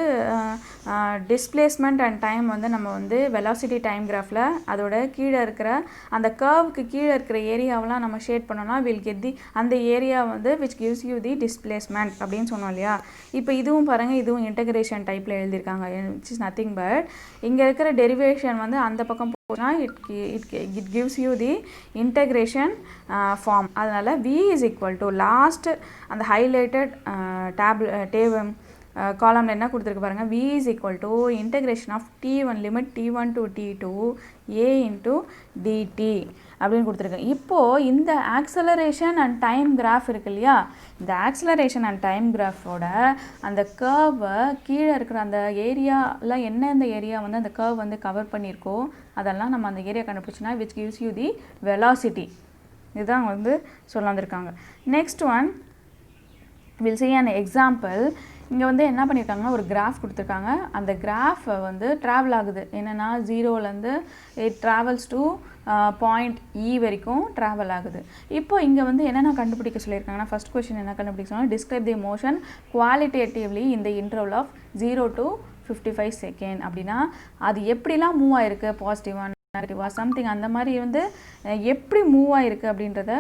A: டிஸ்பிளேஸ்மெண்ட் அண்ட் டைம் வந்து நம்ம வந்து வெலாசிட்டி டைம் கிராஃபில் அதோட கீழே இருக்கிற அந்த கர்வுக்கு கீழே இருக்கிற ஏரியாவெலாம் நம்ம ஷேட் பண்ணோன்னா வில் கெட் தி அந்த ஏரியா வந்து which gives you the displacement அப்படின்னு சொன்னோம் இல்லையா. இப்போ இதுவும் பாருங்கள், இதுவும் இன்டகிரேஷன் டைப்பில் எழுதியிருக்காங்க. விச் இஸ் நத்திங் பட் இங்கே இருக்கிற டெரிவேஷன் வந்து அந்த பக்கம் போனா it gives you the integration form. அதனால் v is equal to last அந்த ஹைலைட்டட் டேபிள் காலமில் என்ன கொடுத்துருக்கு பாருங்கள், v is equal to integration of t1 limit t1 to t2 a into dt அப்படின்னு கொடுத்துருக்கு. இப்போது இந்த ஆக்சலரேஷன் அண்ட் டைம் கிராஃப் இருக்கு இல்லையா, இந்த ஆக்சலரேஷன் அண்ட் டைம் கிராஃபோட அந்த கர்வை கீழே இருக்கிற அந்த ஏரியாவில் எந்தெந்த ஏரியா வந்து அந்த கர்வ் வந்து கவர் பண்ணியிருக்கோ அதெல்லாம் நம்ம அந்த ஏரியா கண்டுபிடிச்சோன்னா which gives you the velocity. இதுதான் வந்து சொல்ல வந்திருக்காங்க. Next one will see an example. இங்கே வந்து என்ன பண்ணியிருக்காங்கன்னா ஒரு கிராஃப் கொடுத்துருக்காங்க. அந்த கிராஃபை வந்து ட்ராவல் ஆகுது, என்னென்னா ஜீரோலேருந்து இட் ட்ராவல்ஸ் டு பாயிண்ட் இ வரைக்கும் ட்ராவல் ஆகுது. இப்போ இங்கே வந்து என்னென்ன கண்டுபிடிக்க சொல்லியிருக்காங்கன்னா, ஃபஸ்ட் கொஸ்டின் என்ன கண்டுபிடிக்க சொன்னால் டிஸ்கிரைப் தி மோஷன் குவாலிட்டேட்டிவ்லி இந்த இன்டர்வல் ஆஃப் 0 to 55 செகண்ட். அப்படின்னா அது எப்படிலாம் மூவ் ஆகிருக்கு, பாசிட்டிவாக நெகட்டிவாக சம்திங் அந்த மாதிரி வந்து எப்படி மூவ் ஆகிருக்கு அப்படின்றத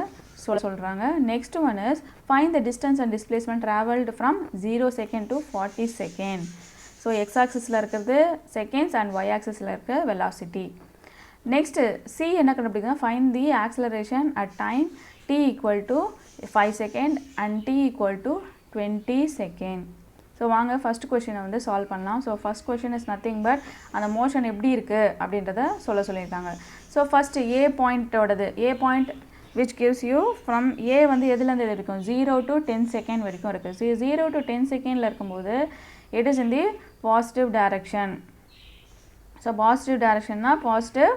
A: சொல்கிறாங்க. Next one is find the distance and displacement travelled from 0 second to 40 second. So x ஆக்சிஸில் இருக்கிறது செகண்ட்ஸ் அண்ட் ஒய் ஆக்சிஸில் இருக்க வெலாசிட்டி. நெக்ஸ்ட்டு சி என்ன கண்டுபிடிக்கணும், find the acceleration at time t equal to 5 second and t equal to 20 second. So வாங்க ஃபஸ்ட் கொஷினை வந்து சால்வ் பண்ணலாம். So first question is nothing but அந்த மோஷன் எப்படி இருக்குது அப்படின்றத சொல்லியிருக்காங்க. ஸோ ஃபஸ்ட்டு ஏ பாயிண்ட்டோடது, A point which gives you from a வந்து எதுலேருந்து எது இருக்கும் 0 to 10 செகண்ட் வரைக்கும் இருக்குது. 0 to 10 செகண்டில் இருக்கும்போது it is in the positive direction. So positive டைரக்ஷன்னா பாசிட்டிவ்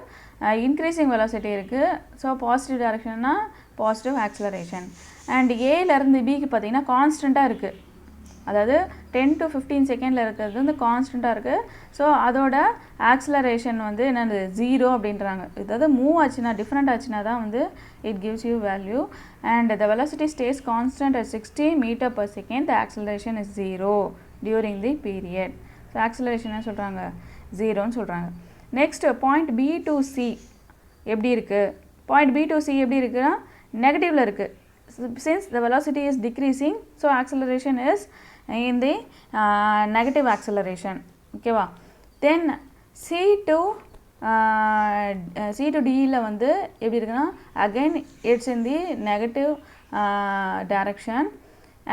A: இன்க்ரீசிங் வெலாசிட்டி இருக்குது. ஸோ பாசிட்டிவ் டைரக்ஷன்னா பாசிட்டிவ் ஆக்சலரேஷன். அண்ட் ஏலேருந்து பிக்கு பார்த்தீங்கன்னா கான்ஸ்டண்ட்டாக இருக்குது, அதாவது 10 to 15 செகண்டில் இருக்கிறது வந்து கான்ஸ்டண்ட்டாக இருக்குது. ஸோ அதோட ஆக்சலரேஷன் வந்து என்னது 0 அப்படின்றாங்க. அதாவது மூவ் ஆச்சுன்னா டிஃப்ரெண்ட் ஆச்சுன்னா தான் வந்து it gives you value. And the velocity stays constant at 60 metre per second, the acceleration is 0 during the period. So acceleration என்ன சொல்கிறாங்க, 0ன்னு சொல்கிறாங்க. Next point B to C எப்படி இருக்குது, பாயிண்ட் பி டு சி எப்படி இருக்குன்னா நெகட்டிவில் இருக்குது. Since the velocity is decreasing, so acceleration is in the negative acceleration. Okay va. Then C to D la வந்து எப்படி இருக்குன்னா again it's in the negative direction,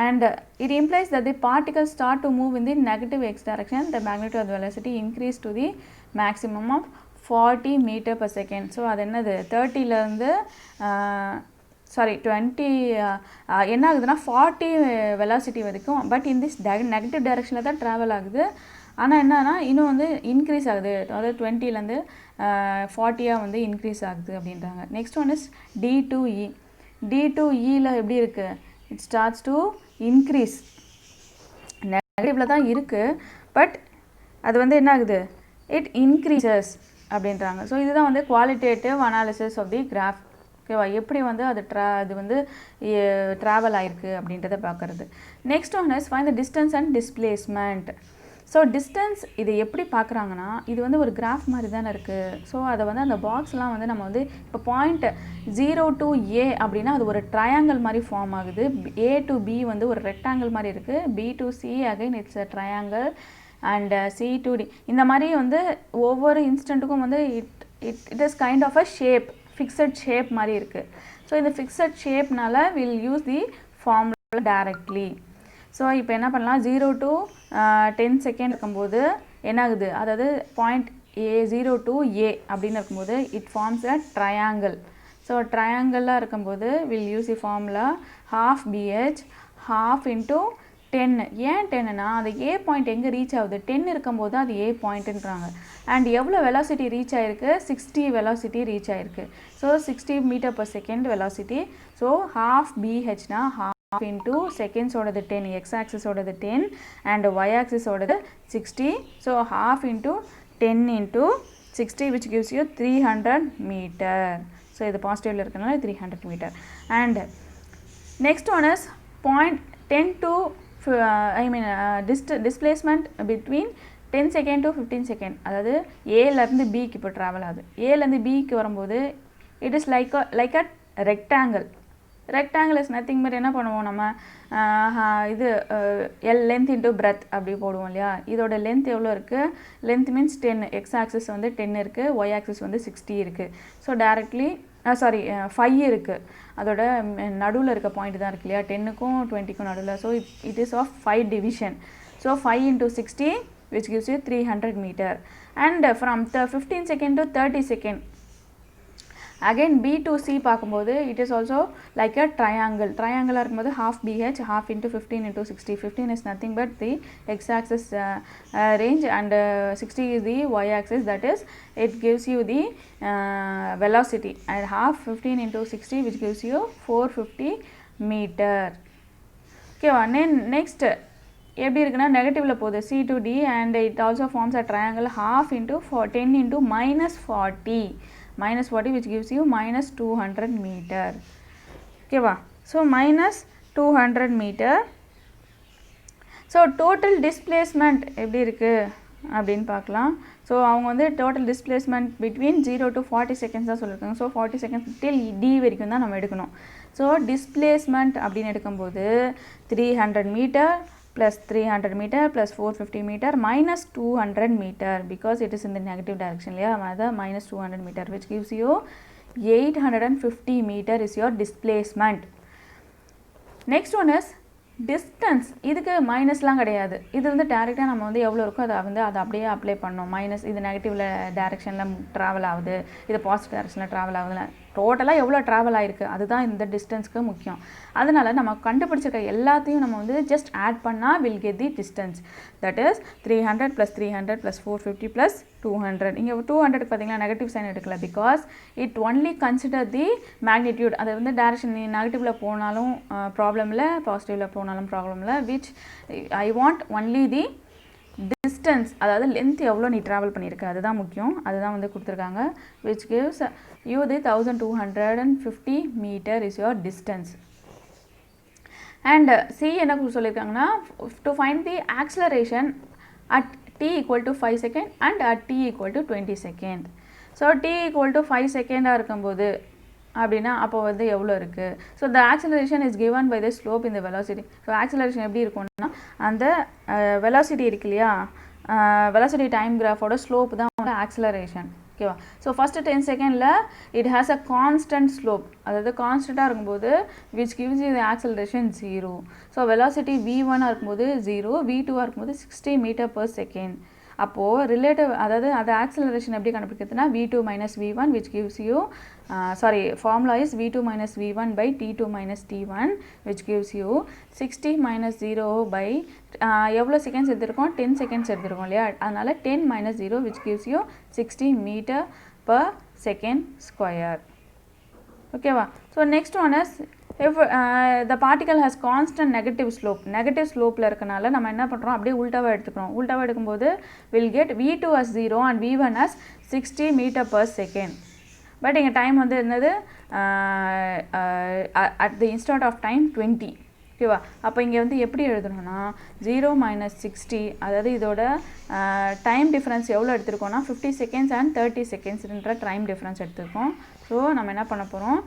A: and it implies that the particles start to move in the negative x direction. The magnitude of the velocity increase to the maximum of 40 metre per second. So அது என்னது 30லேருந்து 20 என்ன ஆகுதுன்னா 40 வெலாசிட்டி வரைக்கும். பட் இன் திஸ் நெகட்டிவ் டைரெக்ஷனில் தான் ட்ராவல் ஆகுது. ஆனால் என்னன்னா இன்னும் வந்து இன்க்ரீஸ் ஆகுது, அதாவது 20லேருந்து 40 வந்து இன்க்ரீஸ் ஆகுது அப்படின்றாங்க. Next one is D2E. D2Eயில் எப்படி இருக்குது? It starts to increase. நெகட்டிவில் தான் இருக்குது, பட் அது வந்து என்ன ஆகுது? இட் இன்க்ரீசஸ் அப்படின்றாங்க. ஸோ இதுதான் வந்து qualitative analysis of the graph. ஓகேவா? எப்படி வந்து அது வந்து ட்ராவல் ஆகிருக்கு அப்படின்றத பார்க்குறது. Next one is find the distance and displacement. So distance இது எப்படி பார்க்குறாங்கன்னா, இது வந்து ஒரு கிராஃப் மாதிரி தானே இருக்குது. ஸோ அதை வந்து அந்த பாக்ஸ்லாம் வந்து நம்ம வந்து இப்போ பாயிண்ட் 0 to A அப்படின்னா அது ஒரு ட்ரையாங்கிள் மாதிரி ஃபார்ம் ஆகுது. A to B வந்து ஒரு ரெக்டாங்கிள் மாதிரி இருக்குது. B to C again it's a triangle and C to D. இந்த மாதிரி வந்து ஒவ்வொரு இன்ஸ்டண்ட்டுக்கும் வந்து it is kind of a shape, fixed shape மாதிரி இருக்குது. ஸோ இந்த ஃபிக்ஸட் ஷேப்னால will use the formula directly. So இப்போ என்ன பண்ணலாம், 0 to 10 செகண்ட் இருக்கும்போது என்ன ஆகுது, அதாவது பாயிண்ட் A0 to A அப்படின்னு இருக்கும்போது it forms a triangle. So ட்ரையாங்கிளாக இருக்கும்போது will use the formula half BH half into 10. ஏன் 10னா அது A பாயிண்ட் எங்கே ரீச் ஆகுது, 10 இருக்கும்போது அது A பாயிண்ட்டுன்றாங்க. அண்ட் எவ்வளோ வெலாசிட்டி ரீச் ஆகிருக்கு, 60 வெலாசிட்டி ரீச் ஆகிருக்கு. So 60 metre per second velocity. So half BHனா half into seconds ஓடது 10, x axis ஓடது 10 and y axis ஓடது 60. so half into 10 into 60 which gives you 300 meter. so இது பாசிட்டிவ்ல இருக்கனால 300 meter. and next one is point 10 to displacement between 10 second to 15 second. அதாவது ஏலேருந்து பிக்கு இப்போ ட்ராவல் ஆகுது. ஏலேருந்து பிக்கு வரும்போது it is like a rectangle. Rectangle is nothing but என்ன பண்ணுவோம் நம்ம, இது லென்த் இன்ட்டு பிரெத் அப்படி போடுவோம் இல்லையா. இதோட லென்த் எவ்வளோ இருக்குது, லென்த் மீன்ஸ் 10, எக்ஸ் ஆக்சிஸ் வந்து 10 இருக்குது, ஒய் ஆக்சிஸ் வந்து 60 இருக்குது. ஸோ டேரெக்ட்லி 5 இருக்குது, அதோட நடுவில் இருக்க பாயிண்ட் தான் இருக்கு இல்லையா, 10க்கும் 20க்கும் நடுவில். So it is of 5 division. So 5 into 60 which gives you 300 meter. and from 15 second to 30 second again B to C பார்க்கும்போது it is also like a triangle. ட்ரையாங்கிளாக இருக்கும்போது half BH half into 15 into 60. 15 is nothing but the x axis range and 60 is the y axis, that is it gives you the velocity, and half 15 into 60 which gives you 450 meter. ஓகேவா? நெக்ஸ்ட் எப்படி இருக்குன்னா நெகட்டிவில் போகுது C to D and it also forms a triangle half into 10 into -40 which gives you -200 meter. ஓகேவா? So -200 meter. So total displacement எப்படி இருக்குது அப்படின்னு பார்க்கலாம். ஸோ அவங்க வந்து total displacement between 0 to 40 seconds தான் சொல்லியிருக்காங்க. ஸோ 40 செகண்ட்ஸ் டில் D வரைக்கும் தான் நம்ம எடுக்கணும். ஸோ டிஸ்பிளேஸ்மெண்ட் அப்படின்னு எடுக்கும்போது 300 meter plus 300 meter plus 450 meter minus 200 meter because it is in the negative direction. Yeah, minus 200 meter which gives you 850 meter is your displacement. Next one is distance. இதுக்கு மைனஸ்லாம் கிடையாது. இது வந்து டேரெக்டாக நம்ம வந்து எவ்வளோ இருக்கோ அதை அப்படியே அப்ளை பண்ணோம். மைனஸ் இது நெகட்டிவில் டைரெக்ஷனில் ட்ராவல் ஆகுது, இது பாசிட்டிவ் டைரெக்ஷனில் ட்ராவல் ஆகுதுல, டோட்டலாக எவ்வளோ ட்ராவல் ஆகிருக்கு அதுதான் இந்த டிஸ்டன்ஸ்க்கு முக்கியம். அதனால் நம்ம கண்டுபிடிச்சிருக்க எல்லாத்தையும் நம்ம வந்து ஜஸ்ட் ஆட் பண்ணால் will get the distance. That is 300 + 300 + 450 + 200. இங்கே 200 பார்த்தீங்கன்னா நெகட்டிவ் சைன் எடுக்கல, because it only consider the magnitude. அது வந்து டைரக்ஷன் நெகட்டிவில் போனாலும் ப்ராப்ளம் இல்லை, பாசிட்டிவில் போனாலும் ப்ராப்ளம் இல்லை. Which I want only the distance, அதாவது லென்த் எவ்வளோ நீ ட்ராவல் பண்ணியிருக்க அதுதான் முக்கியம். அதுதான் வந்து கொடுத்துருக்காங்க. Which gives you the 1250 meter is your distance. and C என்ன சொல்லியிருக்காங்கன்னா to find the acceleration at t equal to 5 second and at t equal to 20 second. so t equal to 5 second இருக்கும்போது அப்படின்னா அப்போ வந்து எவ்வளோ இருக்குது. So the acceleration is given by the slope இந்த வெலாசிட்டி. ஸோ ஆக்சலரேஷன் எப்படி இருக்கும்னா அந்த வெலாசிட்டி இருக்கு இல்லையா, வெலாசிட்டி டைம் கிராஃபோட ஸ்லோப் தான் வந்து ஆக்சலரேஷன். ஓகேவா? ஸோ ஃபஸ்ட்டு 10 செகண்டில் it has a constant slope, அதாவது கான்ஸ்டண்ட்டாக இருக்கும்போது which gives you the acceleration 0. So velocity V1 இருக்கும்போது 0, V2 இருக்கும்போது 60 meter per second. அப்போது ரிலேட்டிவ் அதாவது அது ஆக்சிலரேஷன் எப்படி கண்டுபிடிக்கிறதுனா v2 minus v1 which gives you formula is v2 minus v1 by t2 minus t1 which gives you 60 minus 0 by எவ்வளோ செகண்ட்ஸ் எடுத்திருக்கோம் 10 செகண்ட்ஸ் எடுத்திருக்கோம் இல்லையா அதனால் 10 minus 0 which gives you 60 meter per second square. ஓகேவா so next one is if the particle has constant negative ஸ்லோப்பில் இருக்கனால நம்ம என்ன பண்ணுறோம் அப்படியே உல்டாவாக எடுத்துக்கிறோம் உல்டாவாக எடுக்கும்போது will get v2 as 0 and v1 as 60 meter per second. But இங்கே டைம் வந்து என்னது at the instant of time 20. ஓகேவா அப்போ இங்கே வந்து எப்படி எழுதணும்னா 0 minus 60 அதாவது இதோட டைம் டிஃப்ரென்ஸ் எவ்வளோ எடுத்திருக்கோம்னா 50 seconds and 30 secondsன்ற டைம் டிஃப்ரென்ஸ் எடுத்திருக்கோம். ஸோ நம்ம என்ன பண்ண போகிறோம்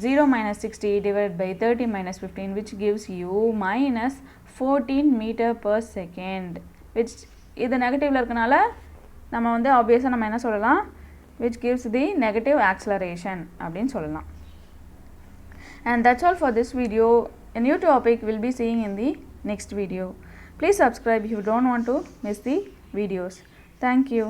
A: 0 minus 60 divided by 30 minus 15 which gives you minus 14 meter per second which இது நெகட்டிவில் இருக்கனால நம்ம வந்து ஆப்வியஸாக நம்ம என்ன சொல்லலாம் which gives the negative acceleration அப்படின்னு சொல்லலாம். And that's all for this video. A new topic we'll be seeing in the next video. Please subscribe if you don't want to miss the videos. Thank you.